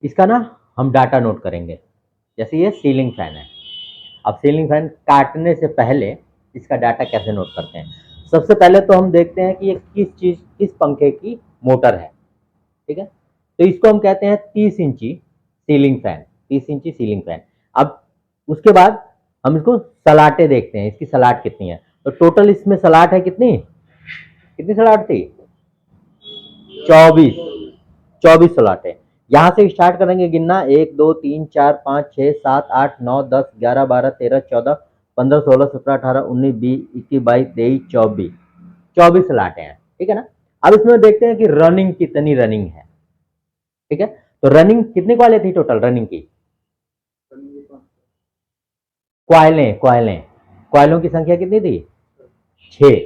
इसका ना हम डाटा नोट करेंगे। जैसे ये सीलिंग फैन है, अब सीलिंग फैन काटने से पहले इसका डाटा कैसे नोट करते हैं। सबसे पहले तो हम देखते हैं कि ये किस पंखे की मोटर है, ठीक है। तो इसको हम कहते हैं 30 इंची सीलिंग फैन, 30 इंची सीलिंग फैन। अब उसके बाद हम इसको सलाटे देखते हैं, इसकी सलाट कितनी है। तो टोटल इसमें सलाट है कितनी कितनी सलाट थी, 24 24 सलाटें। यहां से स्टार्ट करेंगे गिनना, 1 2 3 4 5 6 7 8 9 10 11 12 13 14 15 16 17 18 19 20 21 22 23 24 24 सलाटें हैं, ठीक है ना। अब इसमें देखते हैं कि रनिंग कितनी रनिंग है, ठीक है। तो रनिंग कितनी क्वाइलें थी टोटल रनिंग की, क्वाइलों की संख्या कितनी थी, 6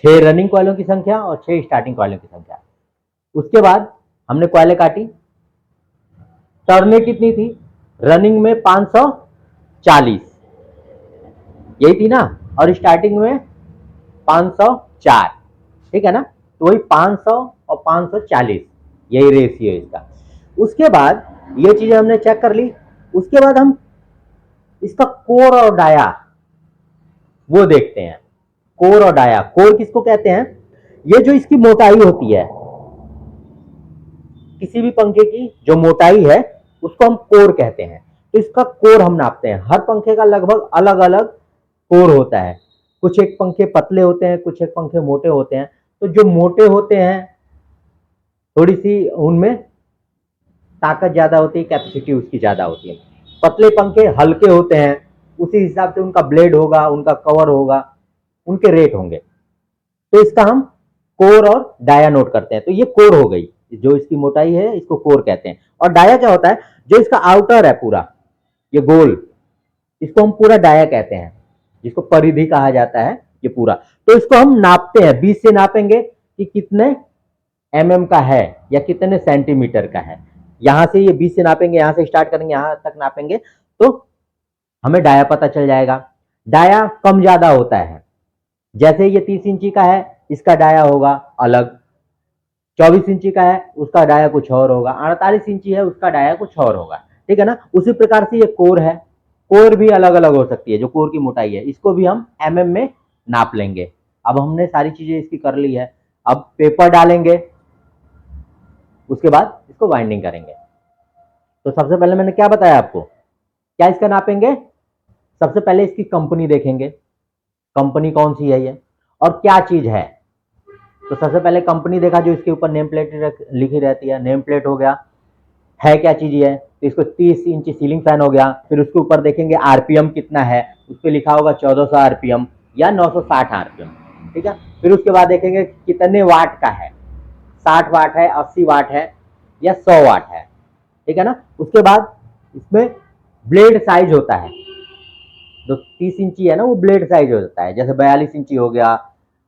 6 रनिंग क्वाइलों की संख्या और 6 स्टार्टिंग क्वाइलों की संख्या। उसके बाद हमने क्वाइलें काटी, टर्नें कितनी थी रनिंग में 540, यही थी ना, और स्टार्टिंग में 504, ठीक है ना। तो वही 500 और 540 यही रेशियो है इसका। उसके बाद ये चीजें हमने चेक कर ली। उसके बाद हम इसका कोर और डाया वो देखते हैं। कोर और डाया, कोर किसको कहते हैं, ये जो इसकी मोटाई होती है, किसी भी पंखे की जो मोटाई है उसको हम कोर कहते हैं। तो इसका कोर हम नापते हैं। हर पंखे का लगभग अलग अलग कोर होता है। कुछ एक पंखे पतले होते हैं, कुछ एक पंखे मोटे होते हैं। तो जो मोटे होते हैं थोड़ी सी उनमें ताकत ज्यादा होती है, कैपेसिटी उसकी ज्यादा होती है। पतले पंखे हल्के होते हैं, उसी हिसाब से उनका ब्लेड होगा, उनका कवर होगा, उनके रेट होंगे। तो इसका हम कोर और डाया नोट करते हैं। तो ये कोर हो गई, जो इसकी मोटाई है इसको कोर कहते हैं। और डाया क्या होता है, जो इसका आउटर है पूरा ये गोल, इसको हम पूरा डाया कहते हैं, जिसको परिधि कहा जाता है ये पूरा। तो इसको हम नापते हैं, 20 से नापेंगे कि कितने mm का है या कितने सेंटीमीटर का है। यहां से ये 20 से नापेंगे, यहां से स्टार्ट करेंगे, यहां तक नापेंगे तो हमें डाया पता चल जाएगा। डाया कम ज्यादा होता है, जैसे ये 30 इंची का है इसका डाया होगा अलग, 24 इंची का है उसका डाया कुछ और होगा, 48 इंची है उसका डाया कुछ और होगा, ठीक है ना। उसी प्रकार से ये कोर है, कोर भी अलग अलग हो सकती है। जो कोर की मोटाई है इसको भी हम mm में नाप लेंगे। अब हमने सारी चीजें इसकी कर ली है, अब पेपर डालेंगे, उसके बाद इसको वाइंडिंग करेंगे। तो सबसे पहले मैंने क्या बताया आपको, क्या इसका नापेंगे, सबसे पहले इसकी कंपनी देखेंगे, कंपनी कौन सी है ये और क्या चीज है। तो सबसे पहले कंपनी देखा, जो इसके ऊपर नेम प्लेट लिखी रहती है, नेम प्लेट हो गया, है क्या चीज है। तो इसको 30 इंच सीलिंग फैन हो गया। फिर उसके ऊपर देखेंगे आरपीएम कितना है, उस पर लिखा होगा 1400 आरपीएम या 960 आरपीएम, ठीक है। फिर उसके बाद देखेंगे कितने वाट का है, 60 वाट है, 80 वाट है या 100 वाट है, ठीक है ना। उसके बाद इसमें ब्लेड साइज होता है, जो 30 इंची है ना वो ब्लेड साइज होता है। जैसे 42 इंची हो गया,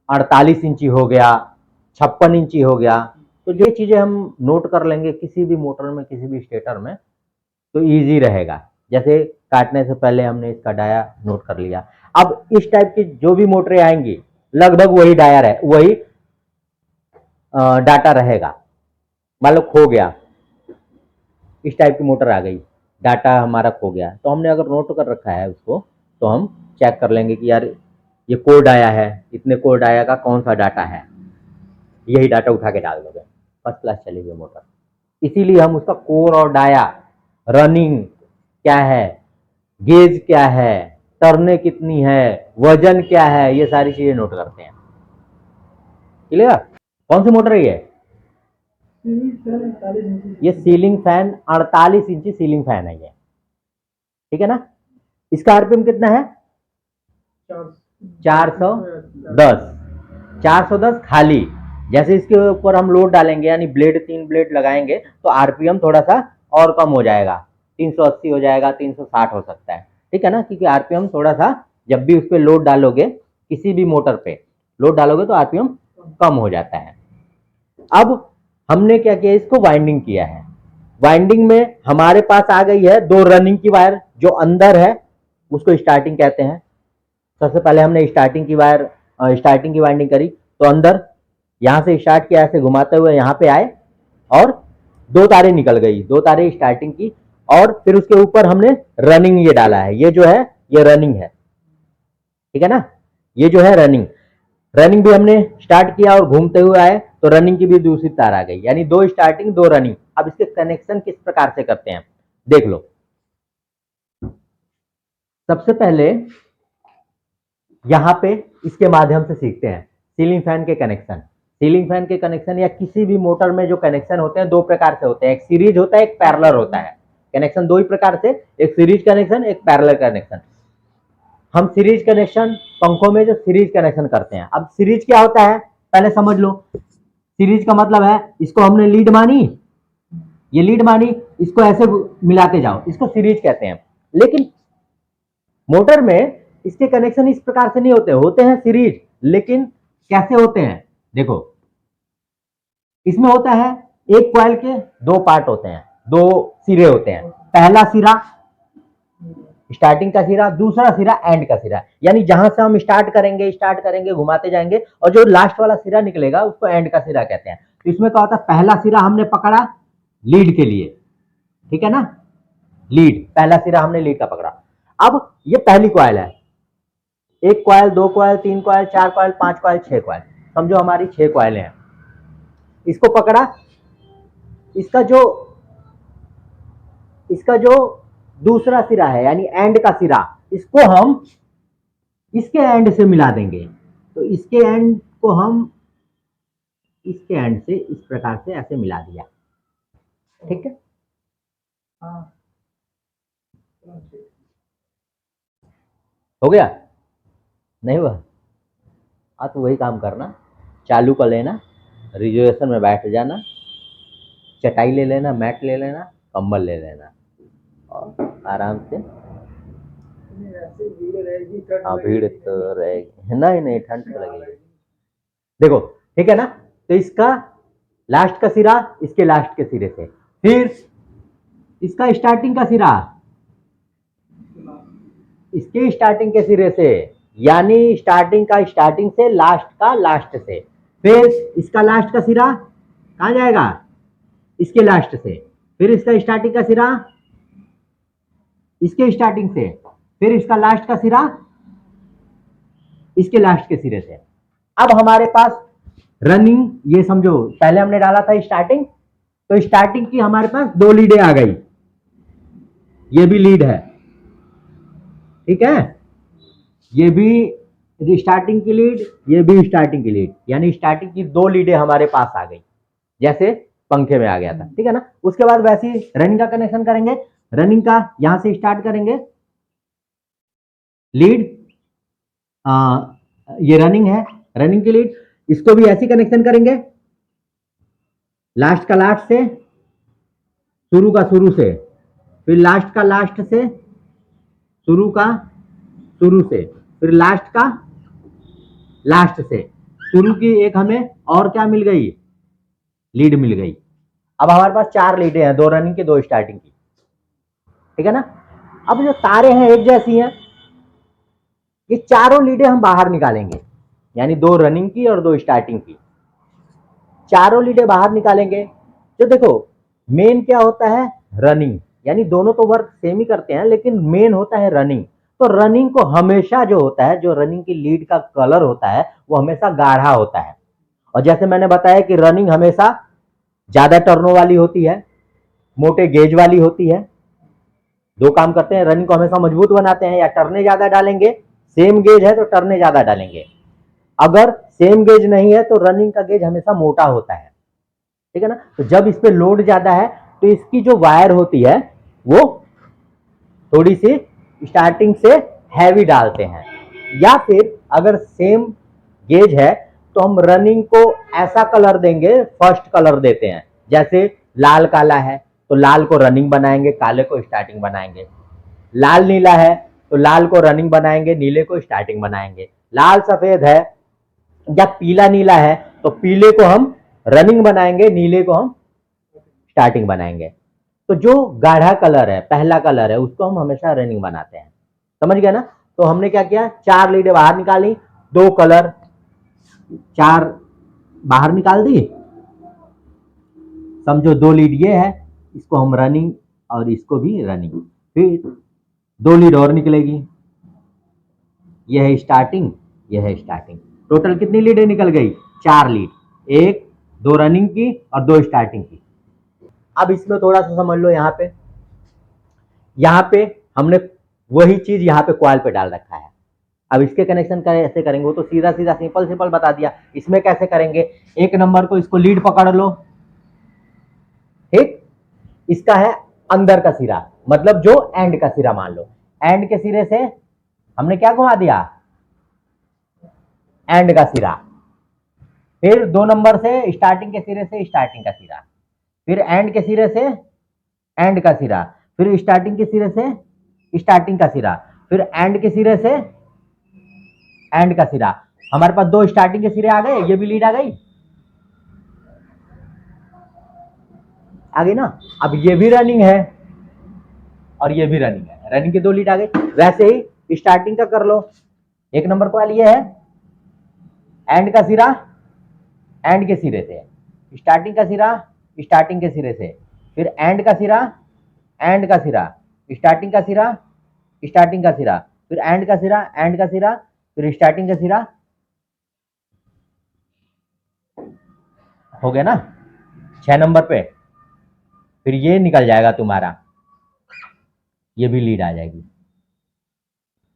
48 इंची हो गया, 56 इंची हो गया। तो ये चीजें हम नोट कर लेंगे किसी भी मोटर में, किसी भी स्टेटर में, तो इजी रहेगा। जैसे काटने से पहले हमने इसका डाया नोट कर लिया। अब इस टाइप की जो भी मोटरें आएंगी लगभग वही डाया रहे, वही डाटा रहेगा। मान लो खो गया, इस टाइप की मोटर आ गई, डाटा हमारा खो गया, तो हमने अगर नोट कर रखा है उसको, तो हम चेक कर लेंगे कि यार ये कोड आया है, इतने कोड आया का कौन सा डाटा है, यही डाटा उठा के डाल दोगे, फर्स्ट क्लास चलेगी मोटर। इसीलिए हम उसका कोर और डाया, रनिंग क्या है, गेज क्या है, टर्ने कितनी है, वजन क्या है, ये सारी चीजें नोट करते हैं। क्लियर। कौन सी मोटर है ये सीलिंग फैन 48 इंची सीलिंग फैन है ये, ठीक है ना। इसका आरपीएम कितना है, 410, 410 खाली। जैसे इसके ऊपर हम लोड डालेंगे, यानी ब्लेड 3 ब्लेड लगाएंगे, तो आरपीएम थोड़ा सा और कम हो जाएगा, 380 हो जाएगा, 360 हो सकता है, ठीक है ना। क्योंकि आरपीएम थोड़ा सा, जब भी उस पर लोड डालोगे, किसी भी मोटर पे लोड डालोगे तो आरपीएम कम हो जाता है। अब हमने क्या किया, इसको वाइंडिंग किया है। वाइंडिंग में हमारे पास आ गई है 2 रनिंग की वायर, जो अंदर है उसको स्टार्टिंग कहते हैं। सबसे पहले हमने स्टार्टिंग की वाइंडिंग करी, तो अंदर यहां से स्टार्ट किया, ऐसे घुमाते हुए यहां पे आए और दो तारे निकल गई, दो तारे स्टार्टिंग की, और फिर उसके ऊपर हमने रनिंग ये डाला है, ये जो है ये रनिंग है, ठीक है ना, ये जो है रनिंग, रनिंग भी हमने स्टार्ट किया और घूमते हुए आए तो रनिंग की भी दूसरी तार आ गई, यानी दो स्टार्टिंग दो रनिंग। अब इसके कनेक्शन किस प्रकार से करते हैं देख लो। सबसे पहले यहां पे इसके माध्यम से सीखते हैं सीलिंग फैन के कनेक्शन। सीलिंग फैन के कनेक्शन या किसी भी मोटर में जो कनेक्शन होते हैं दो प्रकार से होते हैं, एक सीरीज होता है, एक पैरेलल होता है। कनेक्शन दो ही प्रकार से, एक सीरीज कनेक्शन, एक पैरेलल कनेक्शन। हम सीरीज कनेक्शन पंखों में जो सीरीज कनेक्शन करते हैं, अब सीरीज क्या होता है पहले समझ लो। सीरीज का मतलब है इसको हमने लीड मानी, ये लीड मानी, इसको ऐसे मिलाते जाओ, इसको सीरीज कहते हैं। लेकिन मोटर में इसके कनेक्शन इस प्रकार से नहीं होते, होते हैं सीरीज, लेकिन कैसे होते हैं देखो। इसमें होता है एक कॉइल के दो पार्ट होते हैं, दो सिरे होते हैं, पहला सिरा स्टार्टिंग का सिरा, दूसरा सिरा एंड का सिरा, यानी जहां से हम स्टार्ट करेंगे घुमाते जाएंगे और जो लास्ट वाला सिरा निकलेगा उसको एंड का सिरा कहते हैं। तो इसमें क्या होता है, पहला सिरा हमने पकड़ा लीड के लिए, ठीक है ना, लीड, पहला सिरा हमने लीड का पकड़ा। अब ये पहली कॉइल है, एक कॉइल, दो कॉइल, तीन कॉइल, चार कॉइल, पांच कॉइल, छह कॉइल, समझो हमारी छह कॉइलें हैं। इसको पकड़ा, इसका जो दूसरा सिरा है यानी एंड का सिरा, इसको हम इसके एंड से मिला देंगे। तो इसके एंड को हम इसके एंड से इस प्रकार से ऐसे मिला दिया, ठीक है। हो गया, नहीं हुआ? हाँ तो वही काम करना, चालू कर लेना, रिजर्वेशन में बैठ जाना, चटाई ले लेना, मैट ले लेना, कंबल ले लेना और आराम से। हाँ भीड़ तो रहेगी, नहीं नहीं ठंड तो लगेगी। देखो ठीक है ना, तो इसका लास्ट का सिरा इसके लास्ट के सिरे से, फिर इसका स्टार्टिंग का सिरा इसके स्टार्टिंग के सिरे से, यानी स्टार्टिंग का स्टार्टिंग से, लास्ट का लास्ट से, फिर इसका लास्ट का सिरा कहां जाएगा, इसके लास्ट से, फिर इसका स्टार्टिंग का सिरा इसके स्टार्टिंग से, फिर इसका लास्ट का सिरा इसके लास्ट के सिरे से। अब हमारे पास रनिंग, ये समझो पहले हमने डाला था स्टार्टिंग, तो स्टार्टिंग की हमारे पास दो लीडें आ गई, ये भी लीड है, ठीक है, ये भी स्टार्टिंग की लीड, ये भी स्टार्टिंग की लीड, यानी स्टार्टिंग की दो लीडें हमारे पास आ गई, जैसे पंखे में आ गया था, ठीक है ना। उसके बाद वैसे ही रनिंग का कनेक्शन करेंगे, रनिंग का यहां से स्टार्ट करेंगे, लीड, ये रनिंग है, रनिंग की लीड, इसको भी ऐसे कनेक्शन करेंगे, लास्ट का लास्ट से, शुरू का शुरू से, फिर लास्ट का लास्ट से, शुरू का शुरू से, फिर लास्ट का लास्ट से। शुरू की एक हमें और क्या मिल गई, लीड मिल गई। अब हमारे पास चार लीडें हैं, दो रनिंग की दो स्टार्टिंग की, ठीक है ना। अब जो तारे हैं एक जैसी हैं, ये चारों लीडें हम बाहर निकालेंगे, यानी दो रनिंग की और दो स्टार्टिंग की, चारों लीडें बाहर निकालेंगे। तो देखो मेन क्या होता है, रनिंग, यानी दोनों तो वर्क सेम ही करते हैं, लेकिन मेन होता है रनिंग। तो रनिंग को हमेशा जो होता है, जो रनिंग की लीड का कलर होता है वो हमेशा गाढ़ा होता है। और जैसे मैंने बताया कि रनिंग हमेशा ज्यादा टर्नों वाली होती है, मोटे गेज वाली होती है, दो काम करते हैं, रनिंग को हमेशा मजबूत बनाते हैं, या टर्ने ज्यादा डालेंगे, सेम गेज है तो टर्ने ज्यादा डालेंगे, अगर सेम गेज नहीं है तो रनिंग का गेज हमेशा मोटा होता है, ठीक है ना। तो जब इस पे लोड ज्यादा है तो इसकी जो वायर होती है वो थोड़ी सी स्टार्टिंग से हैवी डालते हैं, या फिर अगर सेम गेज है तो हम रनिंग को ऐसा कलर देंगे, फर्स्ट कलर देते हैं, जैसे लाल काला है तो लाल को रनिंग बनाएंगे, काले को स्टार्टिंग बनाएंगे, लाल नीला है तो लाल को रनिंग बनाएंगे, नीले को स्टार्टिंग बनाएंगे, लाल सफेद है या पीला नीला है तो पीले को हम रनिंग बनाएंगे, नीले को हम स्टार्टिंग बनाएंगे। तो जो गाढ़ा कलर है, पहला कलर है, उसको हम हमेशा रनिंग बनाते हैं, समझ गया ना। तो हमने क्या किया, चार लीडें बाहर निकाली, दो कलर चार बाहर निकाल दी, समझो 2 लीड ये है, इसको हम रनिंग और इसको भी रनिंग, फिर 2 लीड और निकलेगी, यह है स्टार्टिंग, यह है स्टार्टिंग। टोटल कितनी लीडें निकल गई? 4 लीड, 1 2 रनिंग की और 2 स्टार्टिंग की। अब इसमें थोड़ा सा समझ लो, यहाँ पे हमने वही चीज यहाँ पे कॉइल पे डाल रखा है। अब इसके कनेक्शन कैसे करेंगे? वो तो सीधा सीधा सिंपल बता दिया। इसमें कैसे करेंगे? 1 नंबर को इसको लीड पकड़ लो, ठीक, इसका है अंदर का सिरा, मतलब जो एंड का सिरा मान लो। एंड के सिरे से हमने क्या घुमा दिया? एंड का सिरा। फिर 2 नंबर से स्टार्टिंग के सिरे से स्टार्टिंग का सिरा, फिर एंड के सिरे से एंड का सिरा, फिर स्टार्टिंग के सिरे से स्टार्टिंग का सिरा, फिर एंड के सिरे से एंड का सिरा। हमारे पास 2 स्टार्टिंग के सिरे आ गए, ये भी लीड आ गई ना। अब ये भी रनिंग है और ये भी रनिंग है, रनिंग के 2 लीड आ गए। वैसे ही स्टार्टिंग का कर लो, 1 नंबर कॉइल ये है, एंड का सिरा एंड के सिरे से, स्टार्टिंग का सिरा स्टार्टिंग के सिरे से, फिर एंड का सिरा एंड का सिरा, स्टार्टिंग का सिरा स्टार्टिंग का सिरा, फिर एंड का सिरा एंड का सिरा, फिर स्टार्टिंग का सिरा। हो गया ना 6 नंबर पे। फिर ये निकल जाएगा तुम्हारा, ये भी लीड आ जाएगी।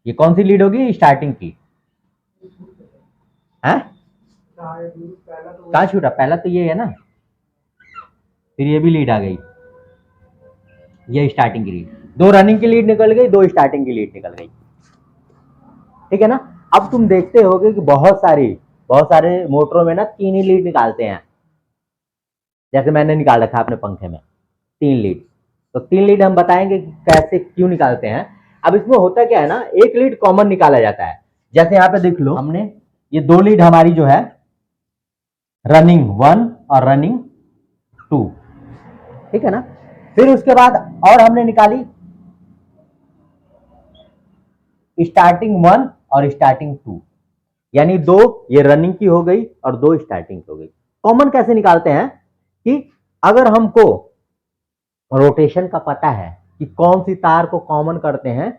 ये कौन सी लीड होगी? स्टार्टिंग की है। कहाँ छूटा? पहला तो ये है ना, फिर ये भी लीड आ गई, ये स्टार्टिंग की लीड। 2 रनिंग की लीड निकल गई, 2 स्टार्टिंग की लीड निकल गई, ठीक है ना। अब तुम देखते होगे कि बहुत सारे मोटरों में ना 3 ही लीड निकालते हैं, जैसे मैंने निकाल रखा है अपने पंखे में 3 लीड। तो 3 लीड हम बताएंगे कि कैसे क्यों निकालते हैं। अब इसमें होता क्या है ना, 1 लीड कॉमन निकाला जाता है। जैसे यहाँ पे देख लो, हमने ये 2 लीड हमारी जो है रनिंग 1 और रनिंग 2, ठीक है ना। फिर उसके बाद और हमने निकाली स्टार्टिंग 1 और स्टार्टिंग 2, यानी 2 ये रनिंग की हो गई और 2 स्टार्टिंग की हो गई। कॉमन कैसे निकालते हैं कि अगर हमको रोटेशन का पता है कि कौन सी तार को कॉमन करते हैं,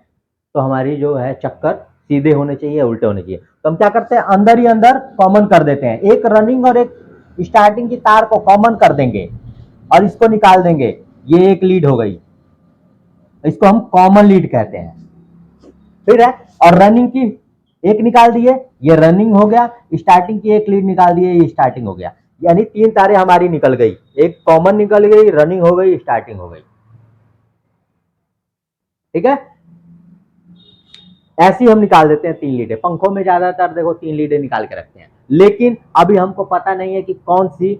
तो हमारी जो है चक्कर सीधे होने चाहिए, उल्टे होने चाहिए। तो हम क्या करते हैं, अंदर ही अंदर कॉमन कर देते हैं। एक रनिंग और एक स्टार्टिंग की तार को कॉमन कर देंगे और इसको निकाल देंगे, ये एक लीड हो गई, इसको हम कॉमन लीड कहते हैं। फिर है, और रनिंग की एक निकाल दिए, ये रनिंग हो गया, स्टार्टिंग की एक लीड निकाल दिए, ये स्टार्टिंग हो गया, यानी 3 तारें हमारी निकल गई, एक कॉमन निकल गई, रनिंग हो गई, स्टार्टिंग हो गई, ठीक है। ऐसे ही हम निकाल देते हैं 3 लीडें। पंखों में ज्यादातर देखो 3 लीडें निकाल के रखते हैं, लेकिन अभी हमको पता नहीं है कि कौन सी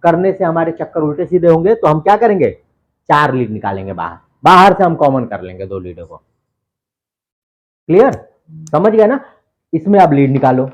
करने से हमारे चक्कर उल्टे सीधे होंगे, तो हम क्या करेंगे, 4 लीड निकालेंगे बाहर से हम कॉमन कर लेंगे 2 लीडों को। क्लियर? समझ गए ना। इसमें अब लीड निकालो,